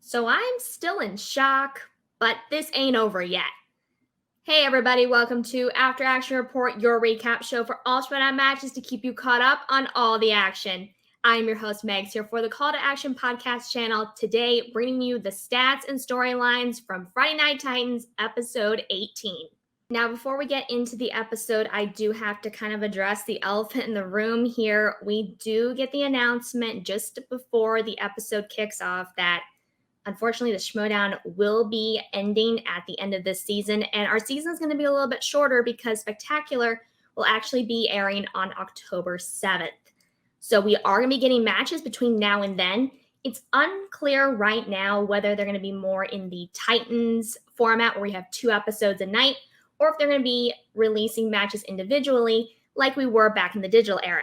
So I'm still in shock, but this ain't over yet. Hey everybody, welcome to After Action Report, your recap show for all SmackDown matches to keep you caught up on all the action. I'm your host Megs here for the Call to Action podcast channel, today bringing you the stats and storylines from Friday Night Titans episode 18. Now, before we get into the episode, I do have to kind of address the elephant in the room here. We do get the announcement just before the episode kicks off that unfortunately, the Schmodown will be ending at the end of this season, and our season is going to be a little bit shorter because Spectacular will actually be airing on October 7th. So we are going to be getting matches between now and then. It's unclear right now whether they're going to be more in the Titans format where we have 2 episodes a night, or if they're going to be releasing matches individually like we were back in the digital era.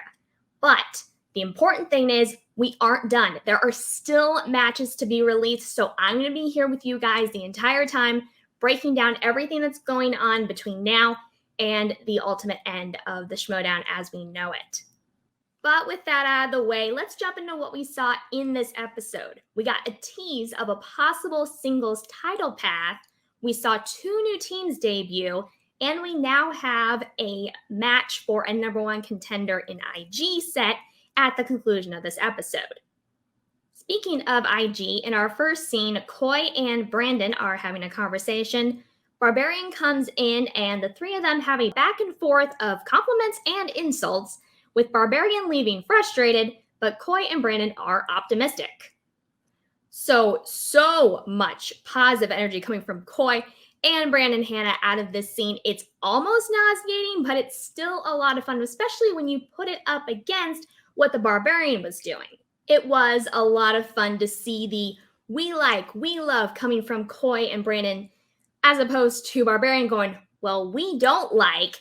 But the important thing is we aren't done. There are still matches to be released, so I'm going to be here with you guys the entire time, breaking down everything that's going on between now and the ultimate end of the Schmodown as we know it. But with that out of the way, let's jump into what we saw in this episode. We got a tease of a possible singles title path. We saw 2 new teams debut, and we now have a match for a number 1 contender in IG set at the conclusion of this episode. Speaking of IG, in our first scene, Coy and Brandon are having a conversation. Barbarian comes in and the 3 of them have a back and forth of compliments and insults, with Barbarian leaving frustrated, but Coy and Brandon are optimistic. So much positive energy coming from Coy and Brandon Hannah out of this scene. It's almost nauseating, but it's still a lot of fun, especially when you put it up against what the Barbarian was doing. It was a lot of fun to see the we love coming from Coy and Brandon, as opposed to Barbarian going, well, we don't like.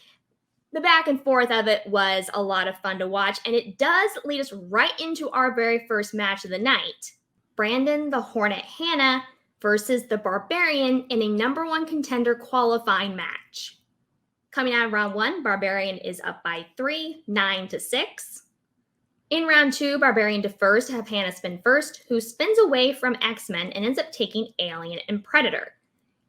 The back and forth of it was a lot of fun to watch, and it does lead us right into our very first match of the night. Brandon the Hornet Hannah versus the Barbarian in a number 1 contender qualifying match. Coming out of round 1, Barbarian is up by 3, 9-6. In round 2, Barbarian defers to have Hannah spin first, who spins away from X-Men and ends up taking Alien and Predator.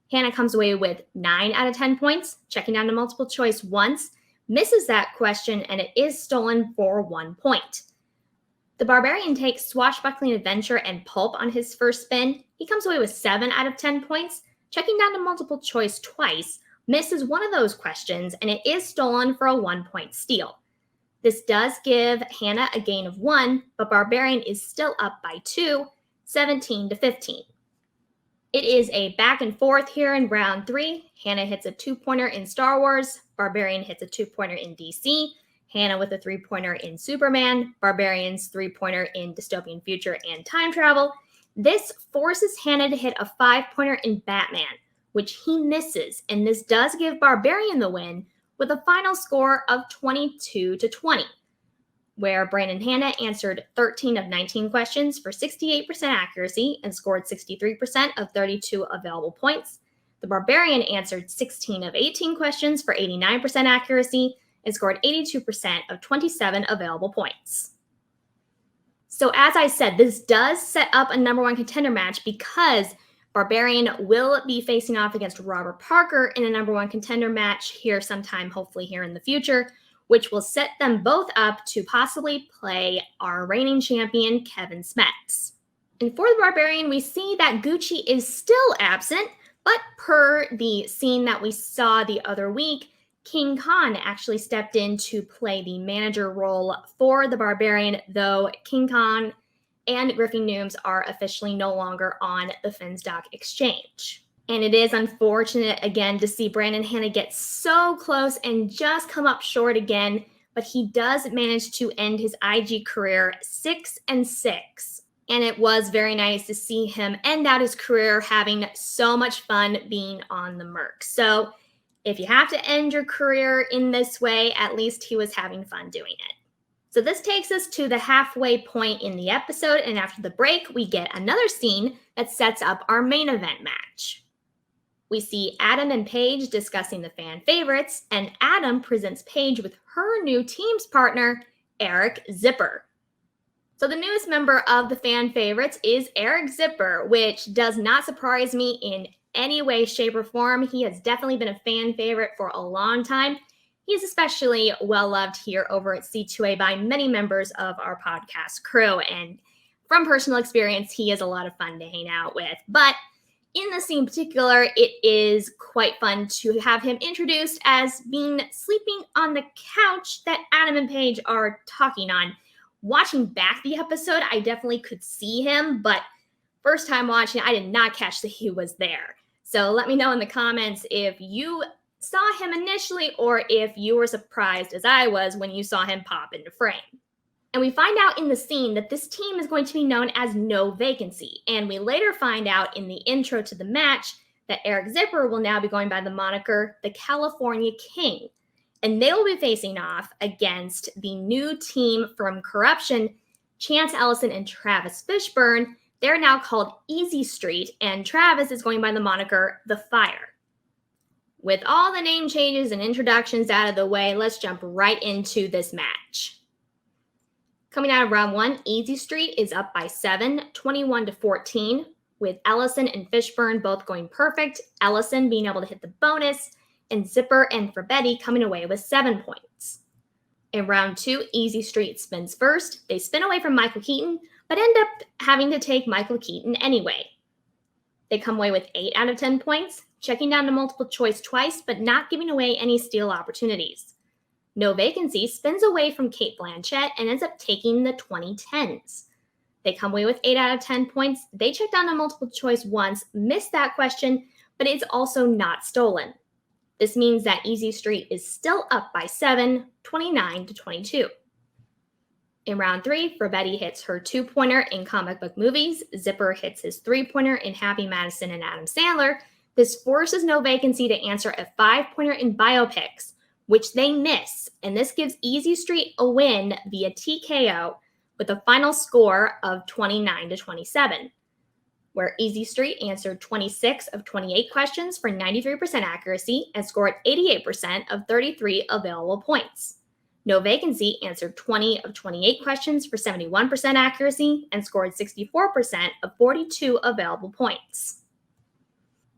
Hannah comes away with 9 out of 10 points, checking down to multiple choice once, misses that question, and it is stolen for 1 point. The Barbarian takes Swashbuckling Adventure and Pulp on his first spin. He comes away with 7 out of 10 points, checking down to multiple choice twice, misses one of those questions, and it is stolen for a 1-point steal. This does give Hannah a gain of 1, but Barbarian is still up by 2, 17-15. It is a back and forth here in round 3. Hannah hits a 2-pointer in Star Wars. Barbarian hits a 2-pointer in DC. Hannah with a 3-pointer in Superman. Barbarian's 3-pointer in Dystopian Future and Time Travel. This forces Hannah to hit a 5-pointer in Batman, which he misses, and this does give Barbarian the win, with a final score of 22-20, where Brandon Hannah answered 13 of 19 questions for 68% accuracy and scored 63% of 32 available points. The Barbarian answered 16 of 18 questions for 89% accuracy and scored 82% of 27 available points. So as I said, this does set up a number 1 contender match because Barbarian will be facing off against Robert Parker in a number 1 contender match here sometime, hopefully here in the future, which will set them both up to possibly play our reigning champion, Kevin Smets. And for the Barbarian, we see that Gucci is still absent, but per the scene that we saw the other week, King Khan actually stepped in to play the manager role for the Barbarian, though King Khan and Griffin Nooms are officially no longer on the Finstock exchange. And it is unfortunate, again, to see Brandon Hannah get so close and just come up short again, but he does manage to end his IG career 6-6. And it was very nice to see him end out his career having so much fun being on the Merc. So if you have to end your career in this way, at least he was having fun doing it. So this takes us to the halfway point in the episode, and after the break, we get another scene that sets up our main event match. We see Adam and Paige discussing the fan favorites, and Adam presents Paige with her new team's partner, Eric Zipper. So the newest member of the fan favorites is Eric Zipper, which does not surprise me in any way, shape, or form. He has definitely been a fan favorite for a long time. He is especially well loved here over at C2A by many members of our podcast crew. And from personal experience, he is a lot of fun to hang out with. But in this scene in particular, it is quite fun to have him introduced as being sleeping on the couch that Adam and Paige are talking on. Watching back the episode, I definitely could see him, but first time watching, I did not catch that he was there. So let me know in the comments if you saw him initially or if you were surprised as I was when you saw him pop into frame. And we find out in the scene that this team is going to be known as No Vacancy. And we later find out in the intro to the match that Eric Zipper will now be going by the moniker the California King. And they will be facing off against the new team from Corruption, Chance Ellison and Travis Fishburne. They're now called Easy Street, and Travis is going by the moniker The Fire. With all the name changes and introductions out of the way, let's jump right into this match. Coming out of round one, Easy Street is up by 7, 21-14, with Ellison and Fishburne both going perfect, Ellison being able to hit the bonus, and Zipper and Frabetti coming away with 7 points. In round two, Easy Street spins first. They spin away from Michael Keaton, but end up having to take Michael Keaton anyway. They come away with 8 out of 10 points, checking down to multiple choice twice, but not giving away any steal opportunities. No Vacancy spins away from Kate Blanchett and ends up taking the 2010s. They come away with 8 out of 10 points. They check down to multiple choice once, missed that question, but it's also not stolen. This means that Easy Street is still up by 7, 29-22. In round 3, Frabetti hits her 2-pointer in comic book movies. Zipper hits his 3-pointer in Happy Madison and Adam Sandler. This forces No Vacancy to answer a 5-pointer in biopics, which they miss, and this gives Easy Street a win via TKO with a final score of 29-27, where Easy Street answered 26 of 28 questions for 93% accuracy and scored 88% of 33 available points. No Vacancy answered 20 of 28 questions for 71% accuracy and scored 64% of 42 available points.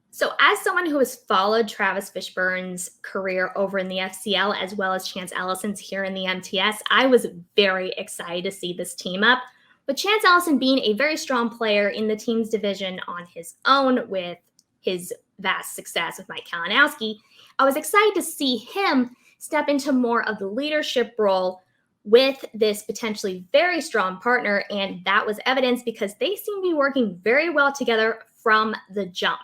So as someone who has followed Travis Fishburne's career over in the FCL as well as Chance Ellison's here in the MTS, I was very excited to see this team up, with Chance Ellison being a very strong player in the team's division on his own with his vast success with Mike Kalinowski. I was excited to see him step into more of the leadership role with this potentially very strong partner, and that was evidenced because they seem to be working very well together from the jump.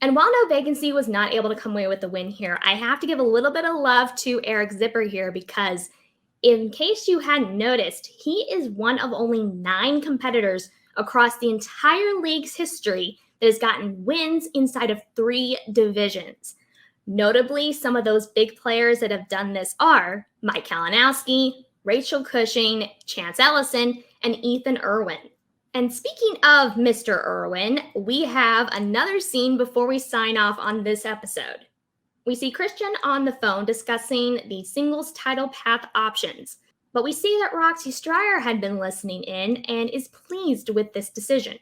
And while No Vacancy was not able to come away with the win here, I have to give a little bit of love to Eric Zipper here because in case you hadn't noticed, he is one of only 9 competitors across the entire league's history that has gotten wins inside of 3 divisions. Notably, some of those big players that have done this are Mike Kalinowski, Rachel Cushing, Chance Ellison, and Ethan Irwin. And speaking of Mr. Irwin, we have another scene before we sign off on this episode. We see Christian on the phone discussing the singles title path options, but we see that Roxy Stryer had been listening in and is pleased with this decision.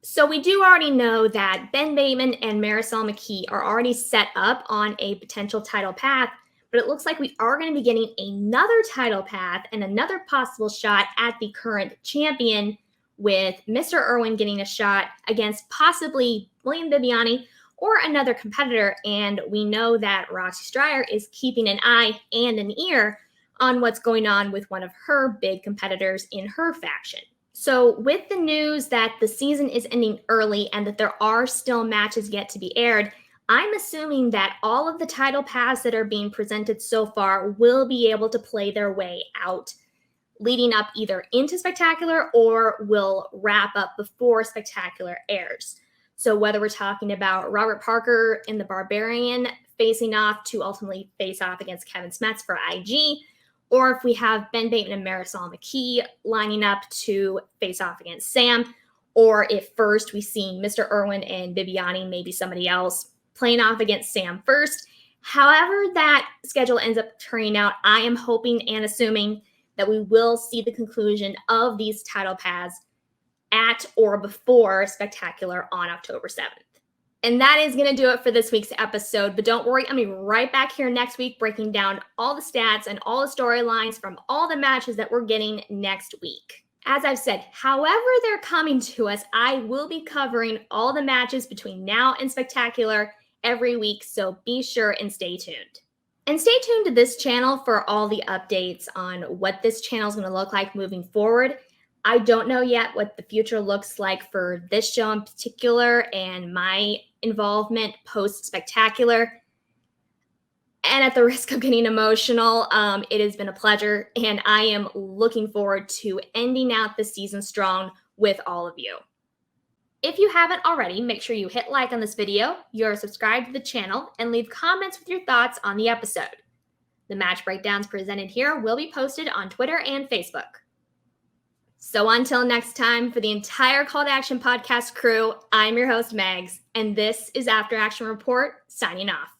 So we do already know that Ben Bateman and Marisol McKee are already set up on a potential title path, but it looks like we are going to be getting another title path and another possible shot at the current champion, with Mr. Irwin getting a shot against possibly William Bibiani or another competitor. And we know that Roxy Stryer is keeping an eye and an ear on what's going on with one of her big competitors in her faction. So with the news that the season is ending early and that there are still matches yet to be aired, I'm assuming that all of the title paths that are being presented so far will be able to play their way out, leading up either into Spectacular or will wrap up before Spectacular airs. So whether we're talking about Robert Parker and the Barbarian facing off to ultimately face off against Kevin Smets for IG, or if we have Ben Bateman and Marisol McKee lining up to face off against Sam, or if first we see Mr. Irwin and Bibiani, maybe somebody else, playing off against Sam first. However that schedule ends up turning out, I am hoping and assuming that we will see the conclusion of these title paths at or before Spectacular on October 7th. And that is going to do it for this week's episode. But don't worry, I'll be right back here next week breaking down all the stats and all the storylines from all the matches that we're getting next week. As I've said, however they're coming to us, I will be covering all the matches between now and Spectacular every week, so be sure and stay tuned. And stay tuned to this channel for all the updates on what this channel is going to look like moving forward. I don't know yet what the future looks like for this show in particular and my involvement post-Spectacular. And at the risk of getting emotional, it has been a pleasure, and I am looking forward to ending out the season strong with all of you. If you haven't already, make sure you hit like on this video, you're subscribed to the channel, and leave comments with your thoughts on the episode. The match breakdowns presented here will be posted on Twitter and Facebook. So until next time, for the entire Call to Action podcast crew, I'm your host, Megs, and this is After Action Report, signing off.